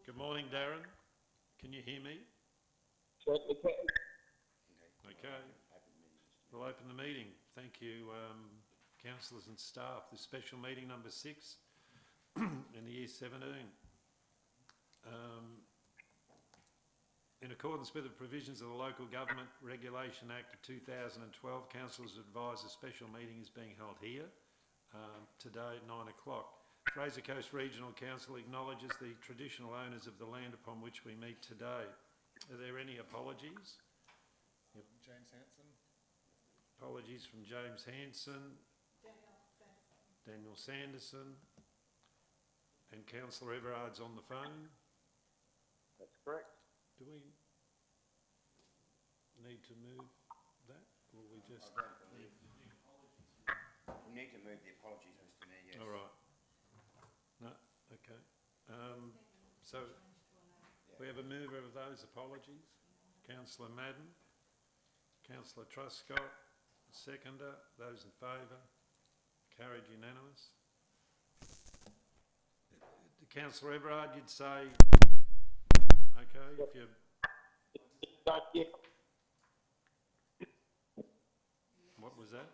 Good morning, Darren. Can you hear me? Certainly can. Okay. We'll open the meeting. Thank you, councillors and staff. This special meeting number 6 in the year 17. In accordance with the provisions of the Local Government Regulation Act of 2012, councillors advise a special meeting is being held here today at 9 o'clock. Fraser Coast Regional Council acknowledges the traditional owners of the land upon which we meet today. Are there any apologies? Yep. James Hanson. Apologies from James Hanson, Daniel Sanderson, and Councillor Everard's on the phone. That's correct. Do we need to move that, or we just? We need to move the apologies, Mr Mayor, yes. All right. No, okay. So we have a mover of those apologies. Councillor Madden, Councillor Truscott, seconder. Those in favour? Carried unanimous. Councillor Everard, you'd say, okay, if you... What was that?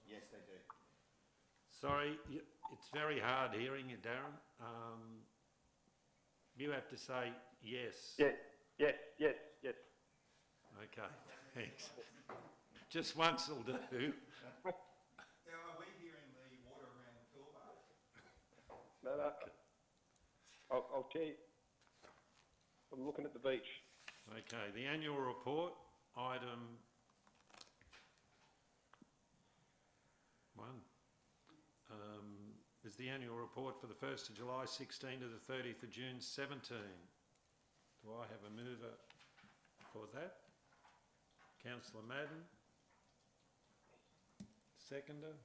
Yes, they do. Sorry, it's very hard hearing you, Darren. You have to say yes. Yes. Okay, thanks. Just once will do. Now, are we hearing the water around the pool bar? No. I'll tell you. I'm looking at the beach. Okay, the annual report, item 1, is the annual report for the 1st of July 16 to the 30th of June 17. Do I have a mover for that? Councillor Madden. Seconder.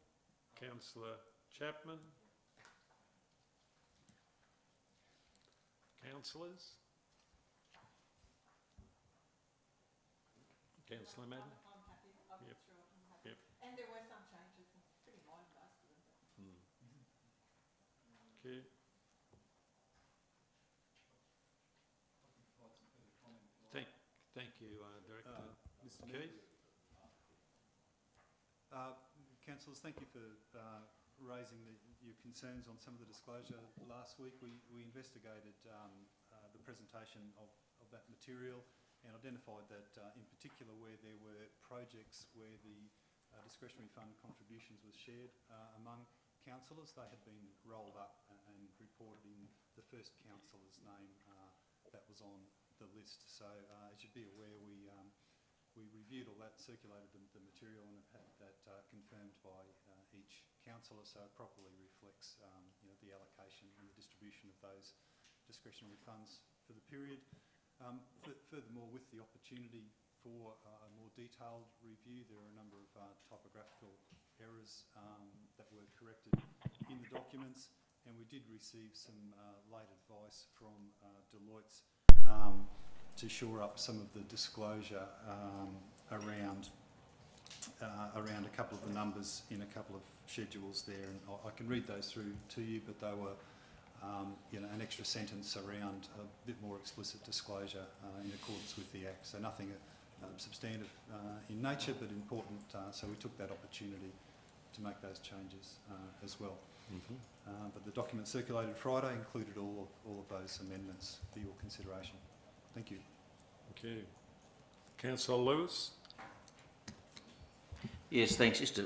Councillor Chapman. Councillors. Councillor Madden. I'm happy. I'm Yep. sure I'm happy. Yep. And there were some changes, pretty minor most of them. Okay. Thank you, Director. Mr Keith. Councillors, thank you for raising your concerns on some of the disclosure. Last week we investigated the presentation of that material and identified that in particular where there were projects where the discretionary fund contributions was shared among councillors, they had been rolled up and reported in the first councillor's name that was on the list. So as you'd be aware, we reviewed all that, circulated the material, and have had that confirmed by each councillor, so it properly reflects the allocation and the distribution of those discretionary funds for the period. Furthermore, with the opportunity for a more detailed review, there are a number of typographical errors that were corrected in the documents, and we did receive some late advice from Deloitte's to shore up some of the disclosure around a couple of the numbers in a couple of schedules there, and I can read those through to you, but they were an extra sentence around a bit more explicit disclosure in accordance with the Act. So nothing substantive in nature, but important, so we took that opportunity to make those changes as well. But the document circulated Friday included all of those amendments for your consideration. Thank you. Thank you. Councillor Lewis. Yes, thanks. Just a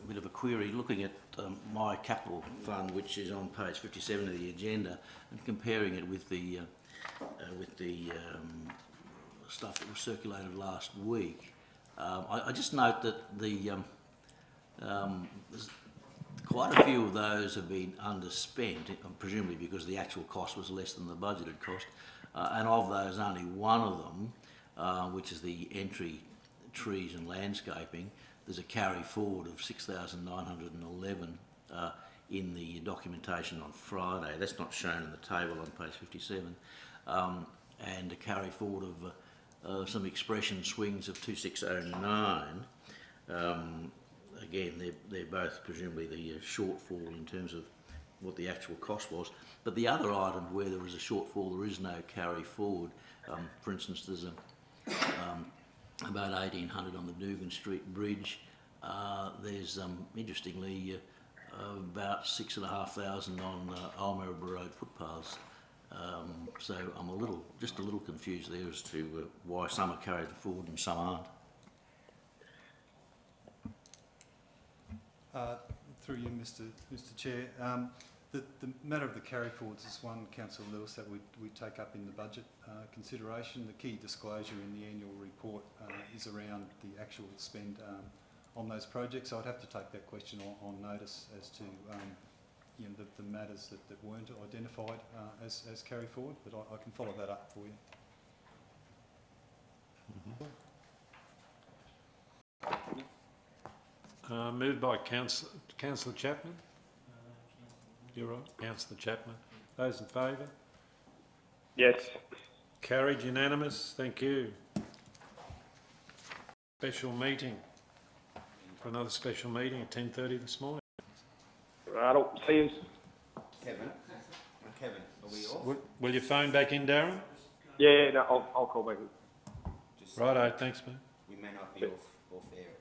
bit of a query. Looking at my capital fund, which is on page 57 of the agenda, and comparing it with the stuff that was circulated last week, I just note that quite a few of those have been underspent, presumably because the actual cost was less than the budgeted cost, and of those, only one of them, which is the entry trees and landscaping, there's a carry forward of 6,911 in the documentation on Friday. That's not shown in the table on page 57, and a carry forward of some expression swings of 2609. Again, they're both presumably the shortfall in terms of what the actual cost was. But the other items where there was a shortfall, there is no carry forward. For instance, there's about 1,800 on the Dugan Street Bridge. There's interestingly about 6,500 on Old Maryborough Road footpaths. So I'm just a little confused there as to why some are carried forward and some aren't. Through you, Mr. Chair. The matter of the carry forwards is one, Councillor Lewis, that we take up in the budget consideration. The key disclosure in the annual report is around the actual spend on those projects. So I'd have to take that question on notice as to the matters that weren't identified as carry forward, but I can follow that up for you. Moved by Councillor Chapman. You're right, Councillor Chapman. Those in favour? Yes. Carried, unanimous. Thank you. Special meeting. For another special meeting at 10:30 this morning. Right, see you. Kevin, are we off? Will you phone back in, Darren? Yeah, no, I'll call back. Just, Righto, thanks, mate. we may not be off air